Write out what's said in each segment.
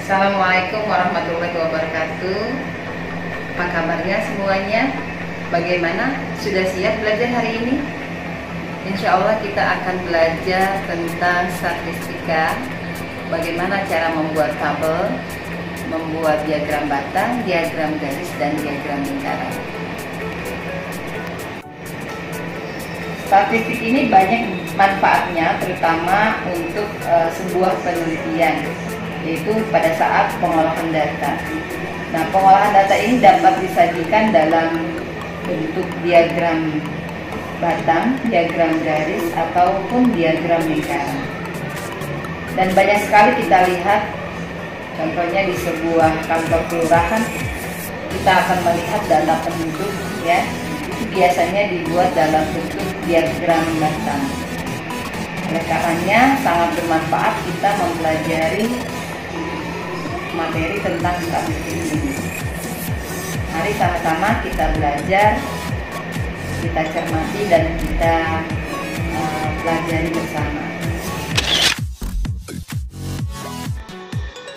Assalamualaikum warahmatullahi wabarakatuh. Apa kabarnya semuanya? Bagaimana? Sudah siap belajar hari ini? Insya Allah kita akan belajar tentang statistika. Bagaimana cara membuat tabel, membuat diagram batang, diagram garis, dan diagram lingkaran. Statistik ini banyak manfaatnya, terutama untuk sebuah penelitian, yaitu pada saat pengolahan data. Nah, pengolahan data ini dapat disajikan dalam bentuk diagram batang, diagram garis, ataupun diagram lingkaran. Dan banyak sekali kita lihat, contohnya di sebuah kantor kelurahan, kita akan melihat data penduduk, ya, itu biasanya dibuat dalam bentuk diagram batang. Oleh karenanya sangat bermanfaat kita mempelajari materi tentang statistik ini. Mari sama-sama kita belajar, kita cermati, dan kita pelajari bersama.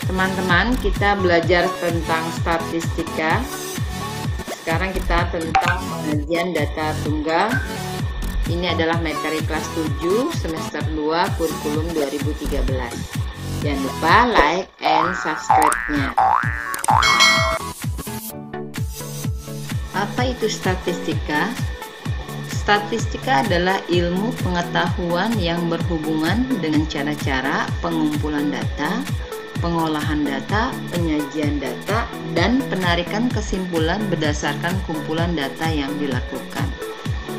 Teman-teman, kita belajar tentang statistika. Sekarang kita tentang pengajian data tunggal. Ini adalah materi kelas 7 semester 2 kurikulum 2013. Jangan lupa like and subscribe-nya. Apa itu statistika? Statistika adalah ilmu pengetahuan yang berhubungan dengan cara-cara pengumpulan data, pengolahan data, penyajian data, dan penarikan kesimpulan berdasarkan kumpulan data yang dilakukan.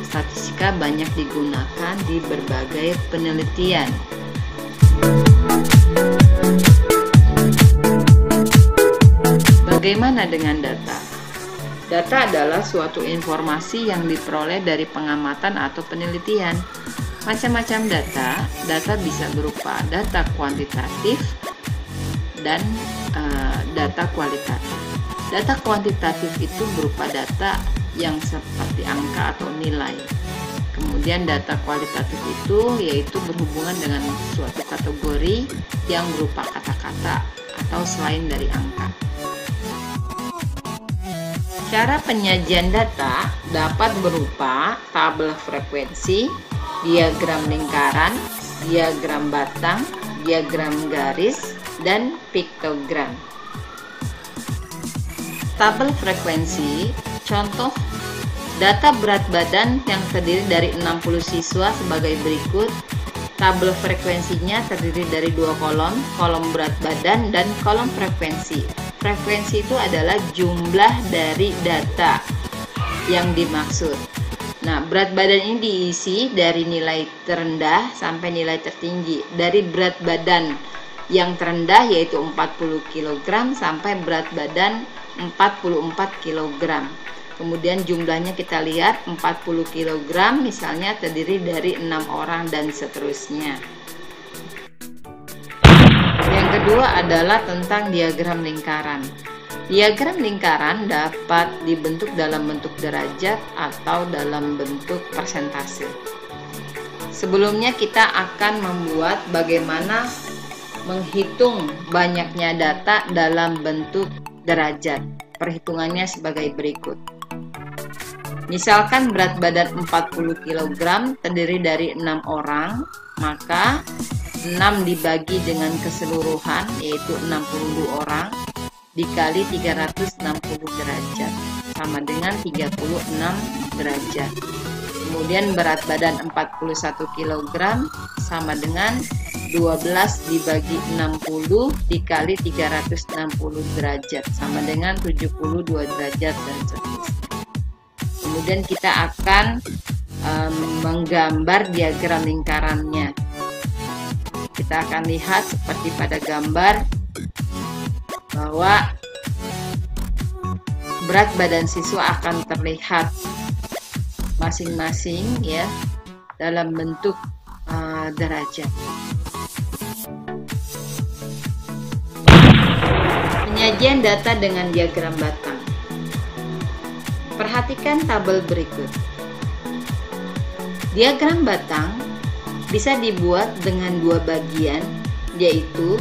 Statistika banyak digunakan di berbagai penelitian. Bagaimana dengan data? Data adalah suatu informasi yang diperoleh dari pengamatan atau penelitian. Macam-macam data. Data bisa berupa data kuantitatif dan data kualitatif. Data kuantitatif itu berupa data yang seperti angka atau nilai. Kemudian data kualitatif itu yaitu berhubungan dengan suatu kategori yang berupa kata-kata atau selain dari angka. Cara penyajian data dapat berupa tabel frekuensi, diagram lingkaran, diagram batang, diagram garis, dan piktogram. Tabel frekuensi, contoh data berat badan yang terdiri dari 60 siswa sebagai berikut. Tabel frekuensinya terdiri dari 2 kolom, kolom berat badan dan kolom frekuensi. Frekuensi itu adalah jumlah dari data yang dimaksud. Nah, berat badan ini diisi dari nilai terendah sampai nilai tertinggi. Dari berat badan yang terendah yaitu 40 kg sampai berat badan 44 kg. Kemudian jumlahnya kita lihat 40 kg misalnya terdiri dari 6 orang dan seterusnya. Yang kedua adalah tentang diagram lingkaran. Diagram lingkaran dapat dibentuk dalam bentuk derajat atau dalam bentuk persentase. Sebelumnya kita akan membuat bagaimana menghitung banyaknya data dalam bentuk derajat. Perhitungannya sebagai berikut. Misalkan berat badan 40 kg terdiri dari 6 orang, maka 6 dibagi dengan keseluruhan yaitu 60 orang dikali 360 derajat sama dengan 36 derajat. Kemudian berat badan 41 kg sama dengan 12 dibagi 60 dikali 360 derajat sama dengan 72 derajat dan seterusnya. Kemudian kita akan menggambar diagram lingkarannya. Kita akan lihat seperti pada gambar bahwa berat badan siswa akan terlihat masing-masing ya dalam bentuk derajat. Penyajian data dengan diagram batang. Perhatikan tabel berikut. Diagram batang bisa dibuat dengan dua bagian, yaitu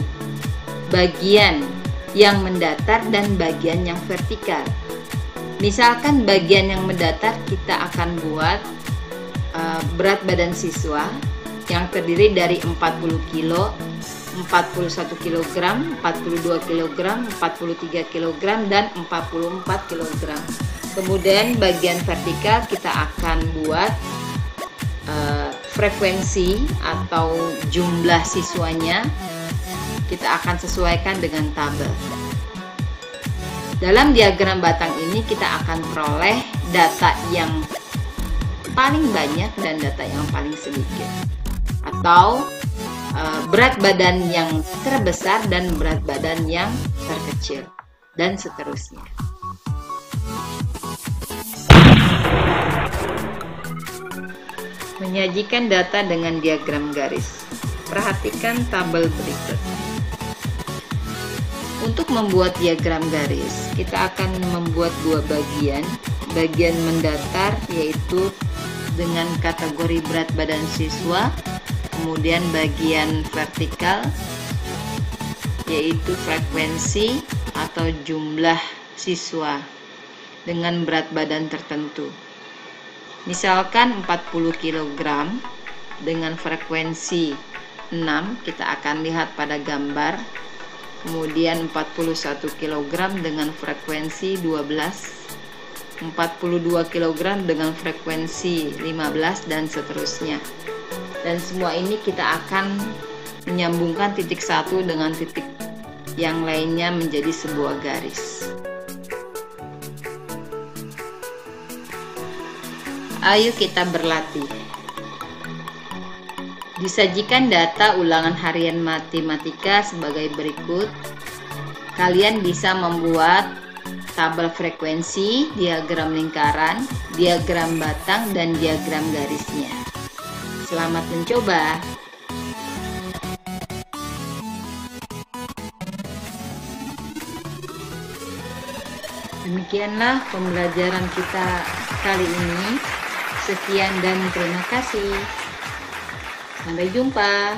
bagian yang mendatar dan bagian yang vertikal. Misalkan bagian yang mendatar kita akan buat berat badan siswa yang terdiri dari 40 kg, 41 kg, 42 kg, 43 kg, dan 44 kg. Kemudian bagian vertikal kita akan buat frekuensi atau jumlah siswanya kita akan sesuaikan dengan tabel. Dalam diagram batang ini kita akan peroleh data yang paling banyak dan data yang paling sedikit, atau berat badan yang terbesar dan berat badan yang terkecil, dan seterusnya. Menyajikan data dengan diagram garis. Perhatikan tabel berikut. Untuk membuat diagram garis, kita akan membuat dua bagian. Bagian mendatar yaitu dengan kategori berat badan siswa, kemudian bagian vertikal yaitu frekuensi atau jumlah siswa dengan berat badan tertentu. Misalkan 40 kg dengan frekuensi 6, kita akan lihat pada gambar. Kemudian 41 kg dengan frekuensi 12, 42 kg dengan frekuensi 15, dan seterusnya. Dan semua ini kita akan menyambungkan titik satu dengan titik yang lainnya menjadi sebuah garis. Ayo kita berlatih. Disajikan data ulangan harian matematika sebagai berikut. Kalian bisa membuat tabel frekuensi, diagram lingkaran, diagram batang, dan diagram garisnya. Selamat mencoba. Demikianlah pembelajaran kita kali ini. Sekian dan terima kasih. Sampai jumpa.